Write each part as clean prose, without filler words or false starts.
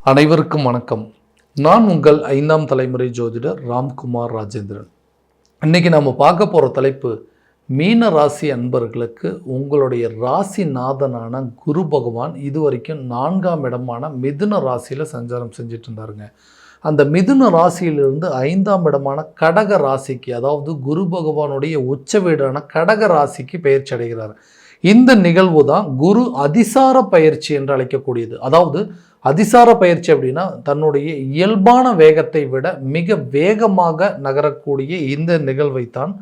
அனைவருக்கும் வணக்கம். நான் உங்கள் 5ஆம் தலைமுறை ஜோதிடர் ராம்குமார் ராஜேந்திரன். இன்னைக்கு நம்ம பார்க்க போகிற தலைப்பு, மீன ராசி அன்பர்களுக்கு உங்களுடைய ராசிநாதனான குரு பகவான் இதுவரைக்கும் 4ஆம் இடமான மிதுன ராசியில் சஞ்சாரம் செஞ்சுட்டு இருந்தாருங்க. அந்த மிதுன ராசியிலிருந்து 5ஆம் இடமான கடக ராசிக்கு, அதாவது குரு பகவானுடைய உச்ச வீடான கடக ராசிக்கு பெயர்ச்சி அடைகிறார். இந்த நிகழ்வு தான் குரு அதிசார பயிற்சி என்று அழைக்கக்கூடியது. அதாவது அதிசார பயிற்சி அப்படின்னா தன்னுடைய இயல்பான வேகத்தை விட மிக வேகமாக நகரக்கூடிய இந்த நிகழ்வைத்தான்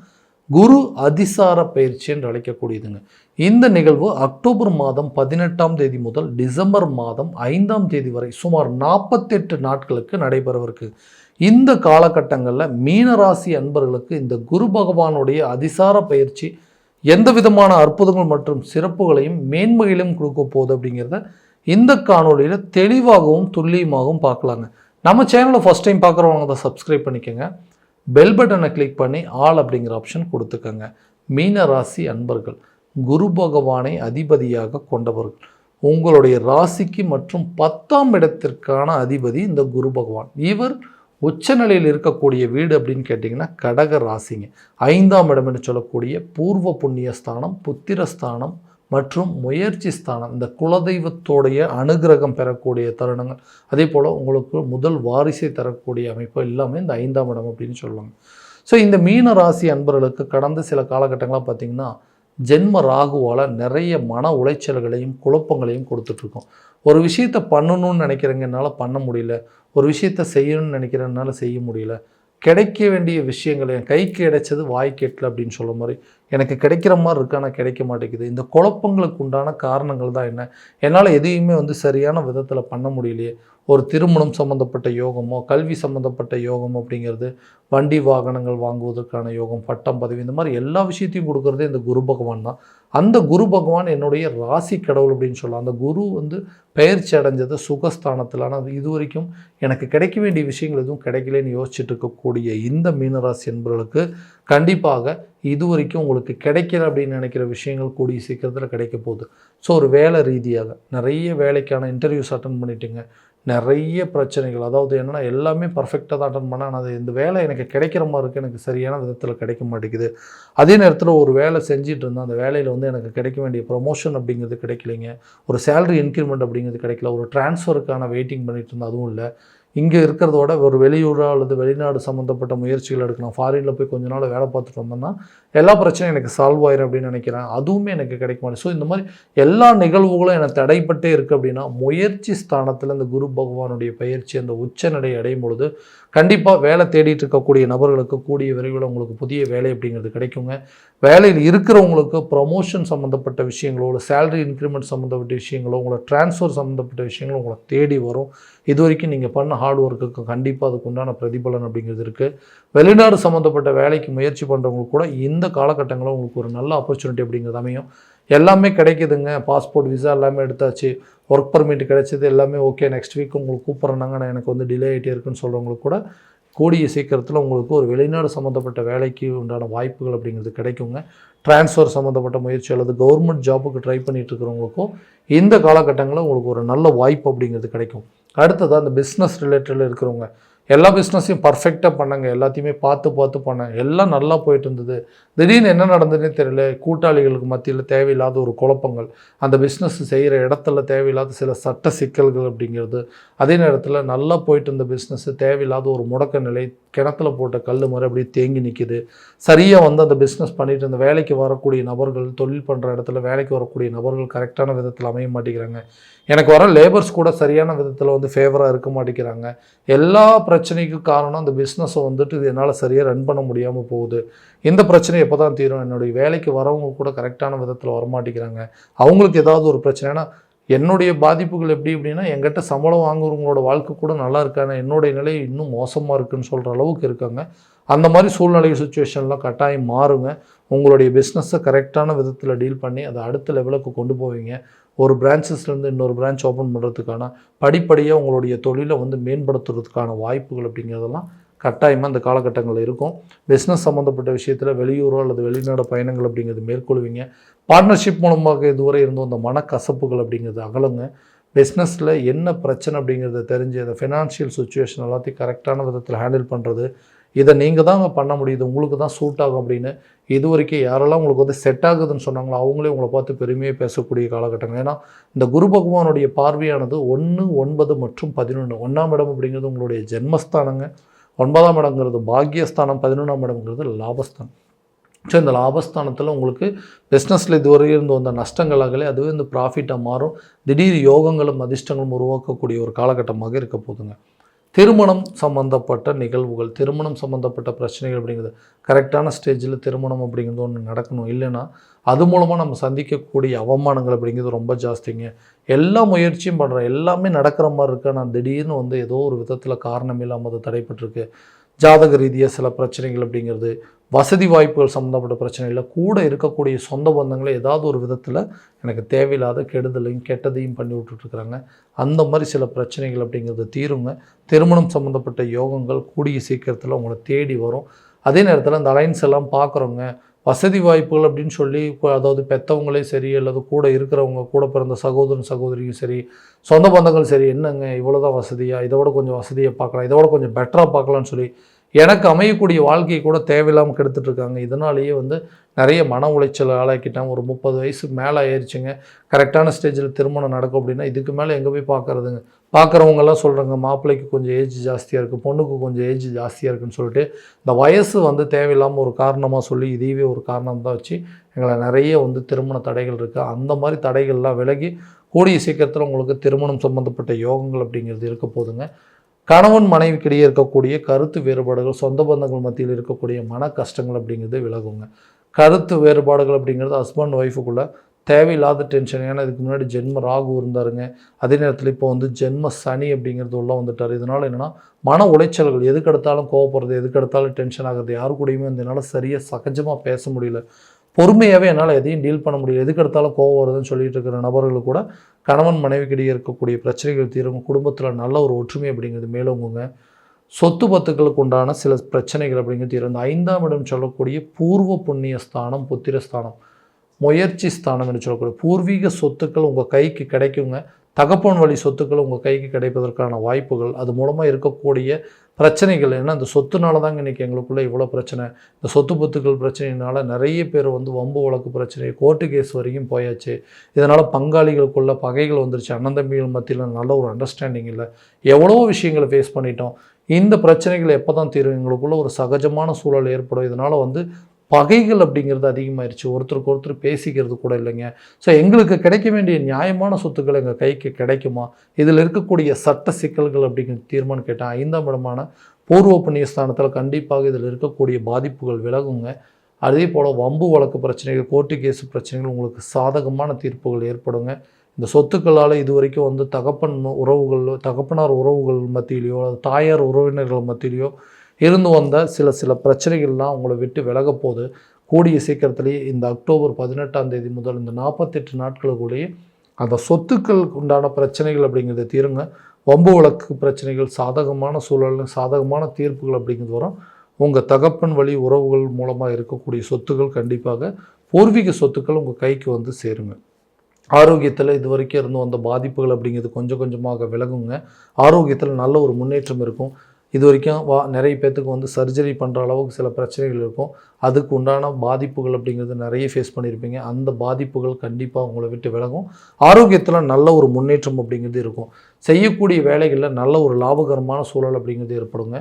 குரு அதிசார பயிற்சி என்று அழைக்கக்கூடியதுங்க. இந்த நிகழ்வு அக்டோபர் மாதம் 18ஆம் தேதி முதல் டிசம்பர் மாதம் 5ஆம் தேதி வரை சுமார் 48 நாட்களுக்கு நடைபெறவிருக்கு. இந்த காலகட்டங்களில் மீனராசி அன்பர்களுக்கு இந்த குரு பகவானுடைய அதிசார பயிற்சி எந்த விதமான அற்புதங்கள் மற்றும் சிறப்புகளையும் மேன்மையிலும் கொடுக்க போகுது அப்படிங்கிறத இந்த காணொலியில் தெளிவாகவும் துல்லியமாகவும் பார்க்கலாங்க. நம்ம சேனலை ஃபஸ்ட் டைம் பார்க்குறவங்க தான் சப்ஸ்கிரைப் பண்ணிக்கோங்க. பெல் பட்டனை கிளிக் பண்ணி ஆல் அப்படிங்கிற ஆப்ஷன் கொடுத்துக்கோங்க. மீன ராசி அன்பர்கள், குரு பகவானை அதிபதியாக கொண்டவர்கள். உங்களுடைய ராசிக்கு மற்றும் 10ஆம் இடத்திற்கான அதிபதி இந்த குரு பகவான். இவர் உச்சநிலையில் இருக்கக்கூடிய வீடு அப்படின்னு கேட்டிங்கன்னா கடக ராசிங்க. 5ஆம் இடம் என்று சொல்லக்கூடிய பூர்வ புண்ணிய ஸ்தானம், புத்திரஸ்தானம் மற்றும் முயற்சி ஸ்தானம், இந்த குலதெய்வத்தோடைய அனுகிரகம் பெறக்கூடிய தருணங்கள், அதே போல் உங்களுக்கு முதல் வாரிசை தரக்கூடிய அமைப்பு எல்லாமே இந்த 5ஆம் இடம் அப்படின்னு சொல்லுவாங்க. ஸோ இந்த மீன ராசி அன்பர்களுக்கு கடந்த சில காலகட்டங்களாக பார்த்திங்கன்னா ஜென்ம ராகுவால் நிறைய மன உளைச்சல்களையும் குழப்பங்களையும் கொடுத்துட்ருக்கோம். ஒரு விஷயத்தை பண்ணணும்னு நினைக்கிறேங்க, என்னால் பண்ண முடியல. ஒரு விஷயத்தை செய்யணும்னு நினைக்கிறேன், என்னால் செய்ய முடியல. கிடைக்க வேண்டிய விஷயங்கள் என் கைக்கு கிடைச்சது வாய்க்கு எட்டல அப்படின்னு சொல்ல மாதிரி எனக்கு கிடைக்கிற மாதிரி இருக்கு, ஆனால் கிடைக்க மாட்டேங்குது. இந்த குழப்பங்களுக்கு உண்டான காரணங்கள் தான் என்ன? என்னால் எதையுமே சரியான விதத்தில் பண்ண முடியலையே. ஒரு திருமணம் சம்மந்தப்பட்ட யோகமோ, கல்வி சம்மந்தப்பட்ட யோகம் அப்படிங்கிறது, வண்டி வாகனங்கள் வாங்குவதற்கான யோகம், பட்டம் பதவி, இந்த மாதிரி எல்லா விஷயத்தையும் கொடுக்கறதே இந்த குரு பகவான் தான். அந்த குரு பகவான் என்னுடைய ராசி கடவுள் அப்படின்னு சொல்லலாம். அந்த குரு பெயர்ச்சி அடைஞ்சது சுகஸ்தானத்தில். ஆனால் இது வரைக்கும் எனக்கு கிடைக்க வேண்டிய விஷயங்கள் எதுவும் கிடைக்கலன்னு யோசிச்சுட்டு இருக்கக்கூடிய இந்த மீனராசி என்பவர்களுக்கு கண்டிப்பாக இது வரைக்கும் உங்களுக்கு கிடைக்கல அப்படின்னு நினைக்கிற விஷயங்கள் கூடிய சீக்கிரத்தில் கிடைக்க போகுது. ஸோ ஒரு வேலை ரீதியாக நிறைய வேலைக்கான இன்டர்வியூஸ் அட்டன் பண்ணிட்டுங்க, நிறைய பிரச்சனைகள், அதாவது என்னென்னா எல்லாமே பர்ஃபெக்டாக தான் அட்டன் பண்ணேன், ஆனால் அது இந்த வேலை எனக்கு கிடைக்கிற மாதிரி இருக்குது, எனக்கு சரியான விதத்தில் கிடைக்க மாட்டேங்குது. அதே நேரத்தில் ஒரு வேலை செஞ்சுட்டு இருந்தேன், அந்த வேலையில் எனக்கு கிடைக்க வேண்டிய ப்ரொமோஷன் அப்படிங்கிறது கிடைக்கலைங்க, ஒரு சேலரி இன்க்ரிமெண்ட் அப்படிங்கிறது கிடைக்கல, ஒரு டிரான்ஸ்ஃபருக்கான வெயிட்டிங் பண்ணிட்டு இருந்தேன், அதுவும் இல்லை. இங்கே இருக்கிறதோட ஒரு வெளியூரோ அல்லது வெளிநாடு சம்மந்தப்பட்ட முயற்சிகள் எடுக்கலாம். ஃபாரினில் போய் கொஞ்ச நாள் வேலை பார்த்துட்டு வந்தோம்னா எல்லா பிரச்சனையும் எனக்கு சால்வ் ஆயிரும் அப்படின்னு நினைக்கிறேன். அதுவுமே எனக்கு கிடைக்க மாட்டேன். ஸோ இந்த மாதிரி எல்லா நிகழ்வுகளும் எனக்கு தடைப்பட்டே இருக்குது அப்படின்னா முயற்சி ஸ்தானத்தில் இந்த குரு பகவானுடைய பயிற்சி அந்த உச்சநிலை அடையும் பொழுது கண்டிப்பாக வேலை தேடிட்டு இருக்கக்கூடிய நபர்களுக்கு கூடிய விரைவில் உங்களுக்கு புதிய வேலை அப்படிங்கிறது கிடைக்குங்க. வேலையில் இருக்கிறவங்களுக்கு ப்ரொமோஷன் சம்மந்தப்பட்ட விஷயங்களோ, இல்லை சேலரி இன்க்ரிமெண்ட் சம்மந்தப்பட்ட விஷயங்களோ, உங்களை டிரான்ஸ்ஃபர் சம்மந்தப்பட்ட விஷயங்களோ உங்களை தேடி வரும். இது வரைக்கும் நீங்கள் பண்ண ஹார்ட் ஒர்க்குக்கு கண்டிப்பாக அதுக்கு உண்டான பிரதிபலன் அப்படிங்கிறது இருக்குது. வெளிநாடு சம்மந்தப்பட்ட வேலைக்கு முயற்சி பண்ணுறவங்களுக்கு கூட இந்த காலகட்டங்களில் உங்களுக்கு ஒரு நல்ல ஆப்பர்ச்சுனிட்டி அப்படிங்கிறது அமையும். எல்லாமே கிடைக்குதுங்க, பாஸ்போர்ட் விசா எல்லாமே எடுத்தாச்சு, ஒர்க் பர்மிட் கிடைச்சது, எல்லாமே ஓகே, நெக்ஸ்ட் வீக் உங்களுக்கு கூப்பிட்றாங்க, நான் எனக்கு டிலே ஆகிட்டே இருக்குன்னு சொல்கிறவங்களுக்கு கூட கூடிய சீக்கிரத்தில் உங்களுக்கு ஒரு வெளிநாடு சம்மந்தப்பட்ட வேலைக்கு உண்டான வாய்ப்புகள் அப்படிங்கிறது கிடைக்குங்க. டிரான்ஸ்ஃபர் சம்மந்தப்பட்ட முயற்சி அல்லது கவர்மெண்ட் ஜாபுக்கு ட்ரை பண்ணிட்டு இருக்கிறவங்களுக்கும் இந்த காலகட்டங்களில் உங்களுக்கு ஒரு நல்ல வாய்ப்பு அப்படிங்கிறது கிடைக்கும். அடுத்ததாக அந்த பிஸ்னஸ் ரிலேட்டடில் இருக்கிறவங்க எல்லா பிஸ்னஸையும் பர்ஃபெக்டாக பண்ணாங்க, எல்லாத்தையுமே பார்த்து பண்ணாங்க, எல்லாம் நல்லா போயிட்டு இருந்தது. திடீர்னு என்ன நடந்ததுன்னே தெரியல. கூட்டாளிகளுக்கு மத்தியில் தேவையில்லாத ஒரு குழப்பங்கள், அந்த பிஸ்னஸ் செய்கிற இடத்துல தேவையில்லாத சில சட்ட சிக்கல்கள் அப்படிங்கிறது, அதே நேரத்தில் நல்லா போயிட்டு இருந்த பிஸ்னஸ்ஸு தேவையில்லாத ஒரு முடக்க நிலை, கிணத்துல போட்ட கல் மாதிரி அப்படியே தேங்கி நிற்கிது. சரியாக அந்த பிஸ்னஸ் பண்ணிட்டு இருந்த வேலைக்கு வரக்கூடிய நபர்கள், தொழில் பண்ணுற இடத்துல வேலைக்கு வரக்கூடிய நபர்கள் கரெக்டான விதத்தில் அமைய மாட்டேங்கிறாங்க. எனக்கு வர லேபர்ஸ் கூட சரியான விதத்தில் ஃபேவராக இருக்க மாட்டேங்கிறாங்க. எல்லா பிரச்சனைக்கு காரணம் அந்த பிஸ்னஸை இது என்னால் சரியாக ரன் பண்ண முடியாமல் போகுது. இந்த பிரச்சனை எப்போ தான் தீரும்? என்னுடைய வேலைக்கு வரவங்க கூட கரெக்டான விதத்தில் வரமாட்டேங்கிறாங்க. அவங்களுக்கு ஏதாவது ஒரு பிரச்சனைனா என்னுடைய பாதிப்புகள் எப்படி அப்படின்னா, என்கிட்ட சம்பளம் வாங்குறவங்களோட வாழ்க்கை கூட நல்லா இருக்காங்க, என்னுடைய நிலை இன்னும் மோசமாக இருக்குதுன்னு சொல்கிற அளவுக்கு இருக்காங்க. அந்த மாதிரி சூழ்நிலை சுச்சுவேஷன்லாம் கட்டாயம் மாறுங்க. உங்களுடைய பிஸ்னஸை கரெக்டான விதத்தில் டீல் பண்ணி அதை அடுத்த லெவலுக்கு கொண்டு போவீங்க. ஒரு பிரான்ச்சஸ்லேருந்து இன்னொரு பிரான்ச் ஓப்பன் பண்ணுறதுக்கான படிப்படியாக உங்களுடைய தொழிலை மேம்படுத்துறதுக்கான வாய்ப்புகள் அப்படிங்கிறதெல்லாம் கட்டாயமாக இந்த காலகட்டங்களில் இருக்கும். பிஸ்னஸ் சம்மந்தப்பட்ட விஷயத்தில் வெளியூரோ அல்லது வெளிநாடு பயணங்கள் அப்படிங்கிறது மேற்கொள்வீங்க. பார்ட்னர்ஷிப் மூலமாக இதுவரை இருந்தோம் அந்த மனக்கசப்புகள் அப்படிங்கிறது அகலுங்க. பிஸ்னஸில் என்ன பிரச்சனை அப்படிங்கிறத தெரிஞ்சு அந்த ஃபினான்ஷியல் சுச்சுவேஷன் எல்லாத்தையும் கரெக்டான விதத்தில் ஹேண்டில் பண்ணுறது, இதை நீங்கள் தாங்க பண்ண முடியுது, உங்களுக்கு தான் சூட் ஆகும் அப்படின்னு இது வரைக்கும் யாரெல்லாம் உங்களுக்கு வந்து செட் ஆகுதுன்னு சொன்னாங்களோ அவங்களே உங்களை பார்த்து பெருமையாக பேசக்கூடிய காலகட்டங்கள். ஏன்னா இந்த குரு பகவானுடைய பார்வையானது 1, 9 மற்றும் 11. 1ஆம் இடம் அப்படிங்கிறது உங்களுடைய ஜென்மஸ்தானங்க, 9ஆம் இடங்கிறது பாக்கியஸ்தானம், 11ஆம் இடம்ங்கிறது லாபஸ்தானம். ஸோ இந்த லாபஸ்தானத்தில் உங்களுக்கு பிஸ்னஸில் இதுவரை இருந்து வந்த நஷ்டங்களாகலே அதுவே இந்த ப்ராஃபிட்டாக மாறும். திடீர் யோகங்களும் அதிர்ஷ்டங்களும் உருவாக்கக்கூடிய ஒரு காலகட்டமாக இருக்க போதுங்க. திருமணம் சம்மந்தப்பட்ட நிகழ்வுகள், திருமணம் சம்மந்தப்பட்ட பிரச்சனைகள் அப்படிங்கிறது கரெக்டான ஸ்டேஜில் திருமணம் அப்படிங்கிறது ஒன்று நடக்கணும். இல்லைன்னா அது மூலமாக நம்ம சந்திக்கக்கூடிய அவமானங்கள் அப்படிங்கிறது ரொம்ப ஜாஸ்திங்க. எல்லா முயற்சியும் பண்ணுறேன், எல்லாமே நடக்கிற மாதிரி இருக்கு, ஆனால் திடீர்னு வந்து ஏதோ ஒரு விதத்தில் காரணம் இல்லாமல் அது தடைப்பட்டிருக்கு. ஜாதக ரீதியாக சில பிரச்சனைகள் அப்படிங்கிறது, வசதி வாய்ப்புகள் சம்மந்தப்பட்ட பிரச்சனைகள், கூட இருக்கக்கூடிய சொந்த பந்தங்களை ஏதாவது ஒரு விதத்தில் எனக்கு தேவையில்லாத கெடுதலையும் கெட்டதையும் பண்ணி விட்டுட்ருக்குறாங்க. அந்த மாதிரி சில பிரச்சனைகள் அப்படிங்கிறது தீருங்க. திருமணம் சம்மந்தப்பட்ட யோகங்கள் கூடிய சீக்கிரத்தில் உங்களை தேடி வரும். அதே நேரத்தில் அந்த அலைன்ஸ் எல்லாம் பார்க்குறவங்க, வசதி வாய்ப்புகள் அப்படின்னு சொல்லி அதாவது பெற்றவங்களே சரி அல்லது கூட இருக்கிறவங்க, கூட பிறந்த சகோதரன் சகோதரியும் சரி, சொந்த பந்தங்கள் சரி, என்னங்க இவ்வளோ தான் வசதியாக, இதோட கொஞ்சம் வசதியை பார்க்கலாம், இதோட கொஞ்சம் பெட்டராக பார்க்கலான்னு சொல்லி எனக்கு அமையக்கூடிய வாழ்க்கையை கூட தேவையில்லாமல் கெடுத்துட்ருக்காங்க. இதனாலேயே வந்து நிறைய மன உளைச்சல் ஆளாக்கிட்டாங்க. ஒரு 30 வயசு மேலே ஆயிடுச்சுங்க, கரெக்டான ஸ்டேஜில் திருமணம் நடக்கும் அப்படின்னா இதுக்கு மேலே எங்கே போய் பார்க்குறதுங்க. பார்க்குறவங்கெல்லாம் சொல்கிறாங்க மாப்பிள்ளைக்கு கொஞ்சம் ஏஜ் ஜாஸ்தியாக இருக்குது, பொண்ணுக்கு கொஞ்சம் ஏஜ் ஜாஸ்தியாக இருக்குதுன்னு சொல்லிட்டு இந்த வயசு வந்து தேவையில்லாமல் ஒரு காரணமாக சொல்லி இதுவே ஒரு காரணம் தான் வச்சு எங்களை நிறைய வந்து திருமண தடைகள் இருக்குது. அந்த மாதிரி தடைகள்லாம் விலகி கூடிய சீக்கிரத்தில் உங்களுக்கு திருமணம் சம்மந்தப்பட்ட யோகங்கள் அப்படிங்கிறது இருக்க போதுங்க. கணவன் மனைவிக்கிடையே இருக்கக்கூடிய கருத்து வேறுபாடுகள், சொந்த பந்தங்கள் மத்தியில் இருக்கக்கூடிய மன கஷ்டங்கள் அப்படிங்கிறது விலகுங்க. கருத்து வேறுபாடுகள் அப்படிங்கிறது ஹஸ்பண்ட் ஒய்ஃபுக்குள்ளே தேவையில்லாத டென்ஷன். ஏன்னா இதுக்கு முன்னாடி ஜென்ம ராகு இருந்தாருங்க, அதே நேரத்தில் இப்போ வந்து ஜென்ம சனி அப்படிங்கிறது உள்ளே வந்துட்டார். இதனால் என்னென்னா மன உளைச்சல்கள், எதுக்கெடுத்தாலும் கோவப்படுறது, எதுக்கெடுத்தாலும் டென்ஷன் ஆகுறது, யாரு கூடயுமே என்னால் சரியாக சகஜமாக பேச முடியல, பொறுமையாகவே என்னால் எதையும் டீல் பண்ண முடியல, எதுக்கெடுத்தாலும் கோவம் வருதுன்னு சொல்லிட்டு இருக்கிற நபர்கள் கூட கணவன் மனைவிக்கிடையே இருக்கக்கூடிய பிரச்சனைகள் தீரும். குடும்பத்தில் நல்ல ஒரு ஒற்றுமை அப்படிங்கிறது மேலோங்குங்க. சொத்து பத்துக்களுக்கு உண்டான சில பிரச்சனைகள் அப்படிங்கிறது தீரும். 5ஆம் இடம் சொல்லக்கூடிய பூர்வ புண்ணிய ஸ்தானம், புத்திரஸ்தானம், முயற்சி ஸ்தானம் என்று சொல்லக்கூடிய பூர்வீக சொத்துக்கள் உங்கள் கைக்கு கிடைக்குங்க. தகப்பன் வழி சொத்துக்கள் உங்கள் கைக்கு கிடைப்பதற்கான வாய்ப்புகள், அது மூலமாக இருக்கக்கூடிய பிரச்சனைகள். ஏன்னா இந்த சொத்துனால தாங்க இன்றைக்கி எங்களுக்குள்ளே இவ்வளோ பிரச்சனை. இந்த சொத்து பத்துக்கள் பிரச்சனையினால நிறைய பேர் வந்து வம்பு வழக்கு பிரச்சனை, கோர்ட்டு கேஸ் வரைக்கும் போயாச்சு. இதனால் பங்காளிகளுக்குள்ள பகைகள் வந்துருச்சு, அண்ணன் தம்பிகள் மத்தியில் நல்ல ஒரு அண்டர்ஸ்டாண்டிங் இல்லை, எவ்வளோ விஷயங்களை ஃபேஸ் பண்ணிட்டோம். இந்த பிரச்சனைகள் எப்போ தான் தீரும்? எங்களுக்குள்ள ஒரு சகஜமான சூழல் ஏற்படும். இதனால் வந்து பகைகள் அப்படிங்கிறது அதிகமாகிடுச்சு, ஒருத்தருக்கு ஒருத்தர் பேசிக்கிறது கூட இல்லைங்க. ஸோ எங்களுக்கு கிடைக்க வேண்டிய நியாயமான சொத்துக்கள் எங்கள் கைக்கு கிடைக்குமா? இதில் இருக்கக்கூடிய சட்ட சிக்கல்கள் அப்படிங்கிற தீர்மானம் கேட்டால் 5ஆம் இடமான பூர்வ புண்ணிய ஸ்தானத்தில் கண்டிப்பாக இதில் இருக்கக்கூடிய பாதிப்புகள் விலகுங்க. அதே போல் வம்பு வழக்கு பிரச்சனைகள், கோர்ட்டு கேஸ் பிரச்சனைகள் உங்களுக்கு சாதகமான தீர்ப்புகள் ஏற்படுங்க. இந்த சொத்துக்களால் இது வரைக்கும் வந்து தகப்பனார் உறவுகள் மத்தியிலையோ தாயார் உறவினர்கள் மத்தியிலையோ இருந்து வந்த சில பிரச்சனைகள்லாம் உங்களை விட்டு விலக போது. கூடிய சீக்கிரத்திலேயே இந்த அக்டோபர் 18ஆம் தேதி முதல் இந்த 48 நாட்களுக்குள்ளேயே அந்த சொத்துக்களுக்கு உண்டான பிரச்சனைகள் அப்படிங்கிறத தீருங்க. வம்பு வழக்கு பிரச்சனைகள் சாதகமான சூழல், சாதகமான தீர்ப்புகள் அப்படிங்கிறது வரும். உங்கள் தகப்பன் வழி உறவுகள் மூலமாக இருக்கக்கூடிய சொத்துக்கள் கண்டிப்பாக பூர்வீக சொத்துக்கள் உங்கள் கைக்கு வந்து சேருங்க. ஆரோக்கியத்தில் இது வரைக்கும் இருந்து வந்த பாதிப்புகள் அப்படிங்கிறது கொஞ்சம் கொஞ்சமாக விலகுங்க. ஆரோக்கியத்தில் நல்ல ஒரு முன்னேற்றம் இருக்கும். இது வரைக்கும் நிறைய பேர்த்துக்கு வந்து சர்ஜரி பண்ணுற அளவுக்கு சில பிரச்சனைகள் இருக்கும். அதுக்கு உண்டான பாதிப்புகள் அப்படிங்கிறது நிறைய ஃபேஸ் பண்ணியிருப்பீங்க. அந்த பாதிப்புகள் கண்டிப்பாக உங்களை விட்டு விலகும். ஆரோக்கியத்தில் நல்ல ஒரு முன்னேற்றம் அப்படிங்கிறது இருக்கும். செய்யக்கூடிய வேலைகளில் நல்ல ஒரு லாபகரமான சூழல் அப்படிங்கிறது ஏற்படுங்க.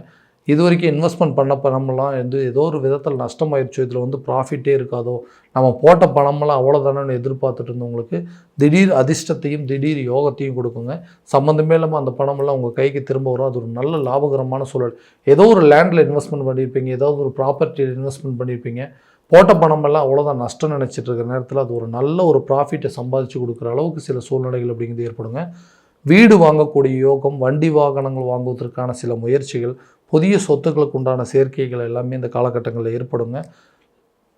இது வரைக்கும் இன்வெஸ்ட்மெண்ட் பண்ண பணமெல்லாம் வந்து ஏதோ ஒரு விதத்தில் நஷ்டமாயிருச்சோ, இதில் வந்து ப்ராஃபிட்டே இருக்காதோ, நம்ம போட்ட பணமெல்லாம் அவ்வளோதானு எதிர்பார்த்துட்டு இருந்தவங்களுக்கு திடீர் அதிர்ஷ்டத்தையும் திடீர் யோகத்தையும் கொடுக்குங்க. சம்மந்தமே இல்லாமல் அந்த பணமெல்லாம் உங்கள் கைக்கு திரும்ப வரும். அது ஒரு நல்ல லாபகரமான சூழல். ஏதோ ஒரு லேண்டில் இன்வெஸ்ட்மெண்ட் பண்ணியிருப்பீங்க, ஏதாவது ஒரு ப்ராப்பர்ட்டியில் இன்வெஸ்ட்மெண்ட் பண்ணியிருப்பீங்க, போட்ட பணமெல்லாம் அவ்வளோதான் நஷ்டம் நினச்சிட்டு இருக்கிற நேரத்தில் அது ஒரு நல்ல ஒரு ப்ராஃபிட்டை சம்பாதிச்சு கொடுக்குற அளவுக்கு சில சூழ்நிலைகள் அப்படிங்கிறது ஏற்படுங்க. வீடு வாங்கக்கூடிய யோகம், வண்டி வாகனங்கள் வாங்குவதற்கான சில முயற்சிகள், புதிய சொத்துக்களுக்கு உண்டான சேர்க்கைகள் எல்லாமே இந்த காலகட்டங்களில் ஏற்படுங்க.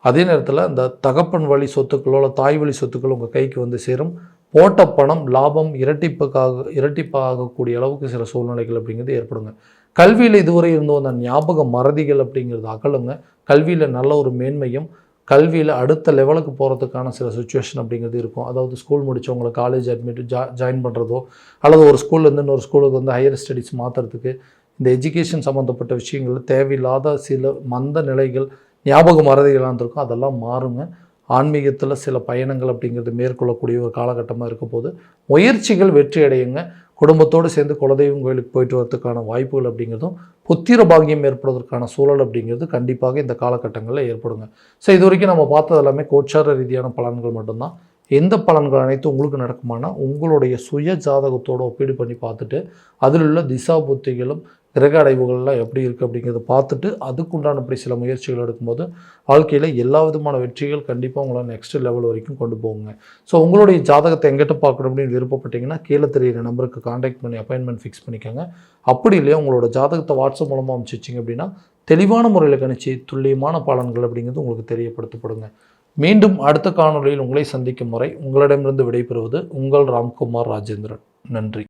அதே நேரத்தில் இந்த தகப்பன் வழி சொத்துக்களோ தாய் வழி சொத்துக்கள் உங்கள் கைக்கு வந்து சேரும். போட்ட பணம் லாபம் இரட்டிப்பாகக்கூடிய அளவுக்கு சில சூழ்நிலைகள் அப்படிங்கிறது ஏற்படுங்க. கல்வியில் இதுவரை இருந்தோ அந்த ஞாபக மறதிகள் அப்படிங்கிறது அகலுங்க. கல்வியில் நல்ல ஒரு மேன்மையும் கல்வியில் அடுத்த லெவலுக்கு போகிறதுக்கான சில சுச்சுவேஷன் அப்படிங்கிறது இருக்கும். அதாவது ஸ்கூல் முடித்தவங்களை காலேஜ் அட்மிட் ஜாயின் பண்ணுறதோ, அல்லது ஒரு ஸ்கூல்லேருந்து இன்னொரு ஸ்கூலுக்கு வந்து ஹையர் ஸ்டடீஸ் மாற்றுறதுக்கு இந்த எஜுகேஷன் சம்மந்தப்பட்ட விஷயங்கள் தேவையில்லாத சில மந்த நிலைகள், ஞாபக மறதிகளாக இருக்கும், அதெல்லாம் மாறுங்க. ஆன்மீகத்தில் சில பயணங்கள் அப்படிங்கிறது மேற்கொள்ளக்கூடிய ஒரு காலகட்டமாக இருக்க போது முயற்சிகள் வெற்றி அடையுங்க. குடும்பத்தோடு சேர்ந்து குலதெய்வம் கோயிலுக்கு போயிட்டு வரதுக்கான வாய்ப்புகள் அப்படிங்கிறதும், புத்திர பாக்கியம் ஏற்படுவதற்கான சூழல் அப்படிங்கிறது கண்டிப்பாக இந்த காலகட்டங்களில் ஏற்படுங்க. ஸோ இது வரைக்கும் நம்ம பார்த்தது எல்லாமே கோச்சார ரீதியான பலன்கள் மட்டும்தான். எந்த பலன்கள் அனைத்தும் உங்களுக்கு நடக்குமானா உங்களுடைய சுய ஜாதகத்தோடு ஒப்பீடு பண்ணி பார்த்துட்டு அதில் உள்ள திசா புத்திகளும் கிரக அடைவுகள்லாம் எப்படி இருக்குது அப்படிங்கிறத பார்த்துட்டு அதுக்குண்டானபடி சில முயற்சிகள் எடுக்கும்போது வாழ்க்கையில் எல்லா விதமான வெற்றிகள் கண்டிப்பாக உங்களை நெக்ஸ்ட் லெவல் வரைக்கும் கொண்டு போகுங்க. ஸோ உங்களுடைய ஜாதகத்தை எங்கிட்ட பார்க்கணும் அப்படின்னு விருப்பப்பட்டீங்கன்னா கீழே தெரியிற நம்பருக்கு காண்டாக்ட் பண்ணி அப்பாயின்மெண்ட் ஃபிக்ஸ் பண்ணிக்கோங்க. அப்படி இல்லையா உங்களோட ஜாதகத்தை வாட்ஸ்அப் மூலமாக அனுப்பிச்சிச்சிங்க அப்படின்னா தெளிவான முறையில் கணிச்சு துல்லியமான பலன்கள் அப்படிங்கிறது உங்களுக்கு தெரியப்படுத்தப்படுங்க. மீண்டும் அடுத்த காணொலியில் உங்களை சந்திக்கும் முறை உங்களிடமிருந்து விடைபெறுவது உங்கள் ராம்குமார் ராஜேந்திரன். நன்றி.